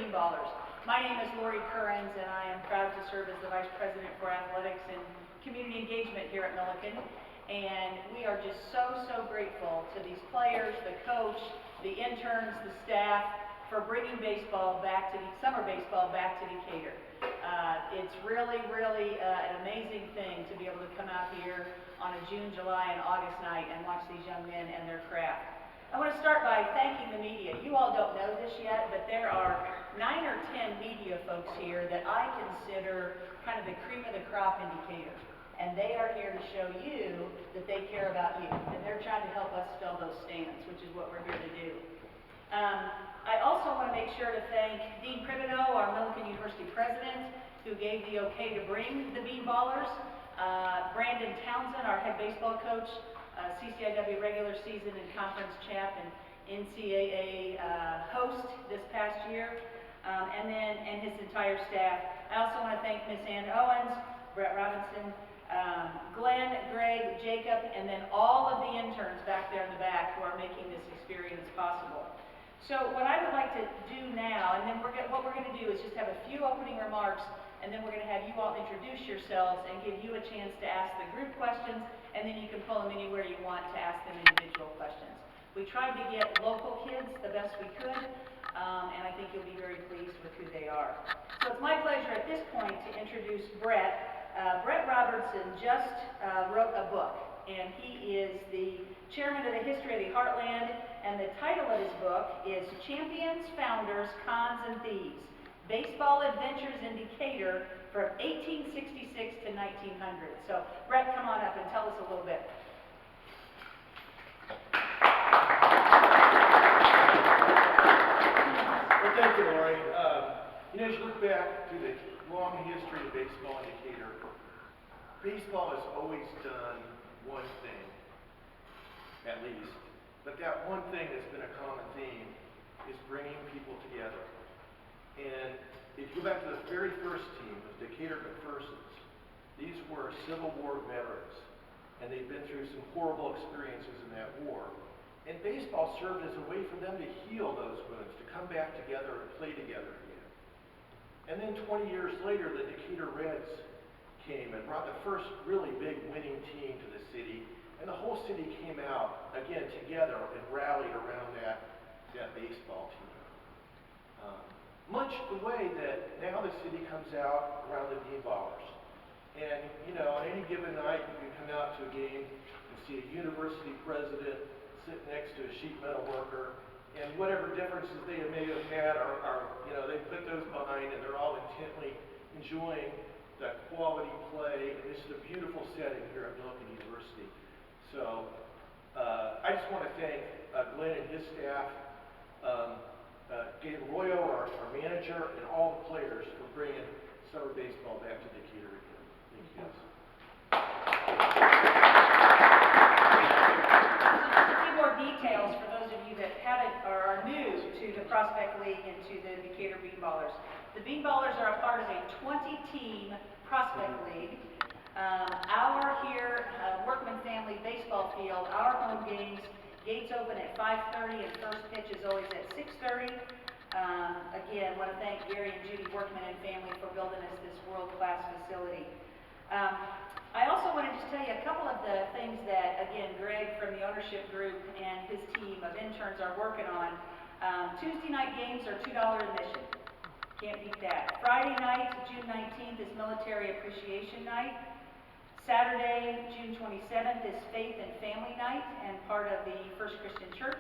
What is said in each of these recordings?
Beanballers. My name is Lori Currens, and I am proud to serve as the Vice President for Athletics and Community Engagement here at Millikin. And we are just so grateful to these players, the coach, the interns, the staff, for bringing summer baseball back to Decatur. It's really an amazing thing to be able to come out here on a June, July, and August night and watch these young men and their craft. I want to start by thanking the media. You all don't know this yet, but there are 9 or 10 media folks here that I consider kind of the cream of the crop in Decatur. And they are here to show you that they care about you. And they're trying to help us fill those stands, which is what we're here to do. I also want to make sure to thank Dean Privino, our Millikin University president, who gave the okay to bring the Beanballers. Brandon Townsend, our head baseball coach, CCIW regular season and conference champ and NCAA host this past year, and his entire staff. I also want to thank Miss Ann Owens, Brett Robinson, Glenn, Greg, Jacob, and then all of the interns back there in the back who are making this experience possible. So what I would like to do now, and then what we're going to do is just have a few opening remarks, and then we're going to have you all introduce yourselves and give you a chance to ask the group questions, and then you can pull them anywhere you want to ask them individual questions. We tried to get local kids the best we could, and I think you'll be very pleased with who they are. So it's my pleasure at this point to introduce Brett. Brett Robertson just wrote a book, and he is the chairman of the History of the Heartland, and the title of his book is Champions, Founders, Cons, and Thieves: Baseball Adventures in Decatur from 1866 to 1900. So, Brett, come on up and tell us a little bit. Well, thank you, Lori. As you look back to the long history of baseball in Decatur, baseball has always done one thing, at least. But that one thing that's been a common theme is bringing people together. And if you go back to the very first team, the Decatur McPhersons, these were Civil War veterans, and they'd been through some horrible experiences in that war. And baseball served as a way for them to heal those wounds, to come back together and play together again. And then 20 years later, the Decatur Reds came and brought the first really big winning team to the city, and the whole city came out, again, together and rallied around that baseball team. Much the way that now the city comes out around the Beanballers. And, on any given night, you can come out to a game and see a university president sit next to a sheet metal worker, and whatever differences they may have had they put those behind, and they're all intently enjoying that quality play, and this is a beautiful setting here at Millikin University. So, I just want to thank Glenn and his staff, Gabe Arroyo, our manager, and all the players for bringing summer baseball back to Decatur again. Thank you, guys. Just a few more details for those of you that haven't or are new to the Prospect League and to the Decatur Beanballers. The Beanballers are a part of a 20-team Prospect League. Our Workman family baseball field, our home games, gates open at 5:30 and first pitch is always at 6:30. Again, want to thank Gary and Judy Workman and family for building us this world-class facility. I also want to just tell you a couple of the things that, again, Greg from the ownership group and his team of interns are working on. Tuesday night games are $2 admission. Can't beat that. Friday night, June 19th, is Military Appreciation Night. Saturday, June 27th, is Faith and Family Night and part of the First Christian Church.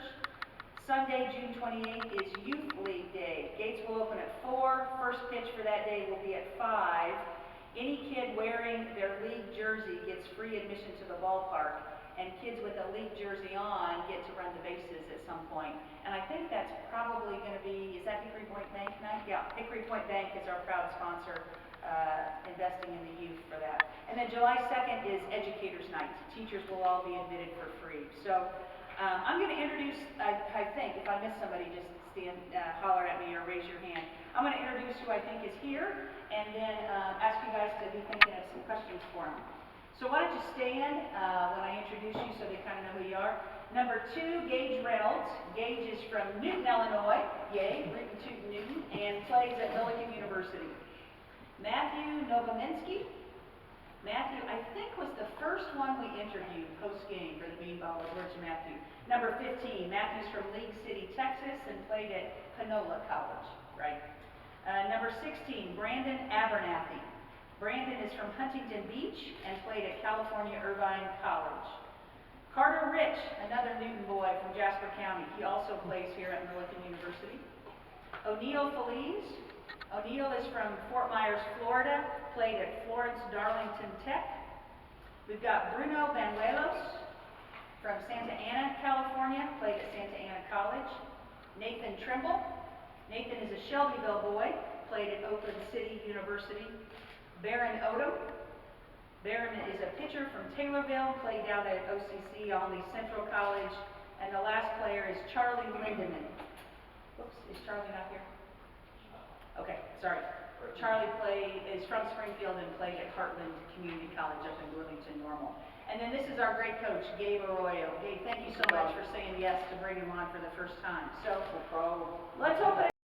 Sunday, June 28th, is Youth League Day. Gates will open at 4. First pitch for that day will be at 5. Any kid wearing their league jersey gets free admission to the ballpark, and kids with a league jersey on get to run the bases at some point. And I think that's probably going to be, is that Hickory Point Bank night? Yeah, Hickory Point Bank is our proud sponsor, investing in the youth for that. And then July 2nd is Educators Night. Teachers will all be admitted for free. So I'm going to introduce, I think, if I miss somebody, just stand, holler at me or raise your hand. I'm going to introduce who I think is here, and then ask you guys to be thinking of some questions for them. So why don't you stand when I introduce you so they kind of know who you are. Number 2, Gage Reynolds. Gage is from Newton, Illinois. Yay, rootin' tootin' Newton. And plays at Millikin University. Matthew Novominski. Matthew, I think, was the first one we interviewed post-game for the Beanballers. Where's Matthew? Number 15, Matthew's from League City, Texas, and played at Panola College, right? Number 16, Brandon Abernathy. Brandon is from Huntington Beach and played at California Irvine College. Carter Rich, another Newton boy from Jasper County. He also plays here at Millikin University. O'Neill Feliz. O'Neill is from Fort Myers, Florida, played at Florence Darlington Tech. We've got Bruno Banuelos from Santa Ana, California, played at Santa Ana College. Nathan Trimble. Nathan is a Shelbyville boy, played at Oakland City University. Baron Odom. Baron is a pitcher from Taylorville, played down at OCC, Olney Central College. And the last player is Charlie Lindeman. Whoops, is Charlie not here? Okay, sorry. Charlie is from Springfield and played at Heartland Community College up in Burlington Normal. And then this is our great coach, Gabe Arroyo. Gabe, thank you so much for saying yes to bring him on for the first time. So, No problem. let's open it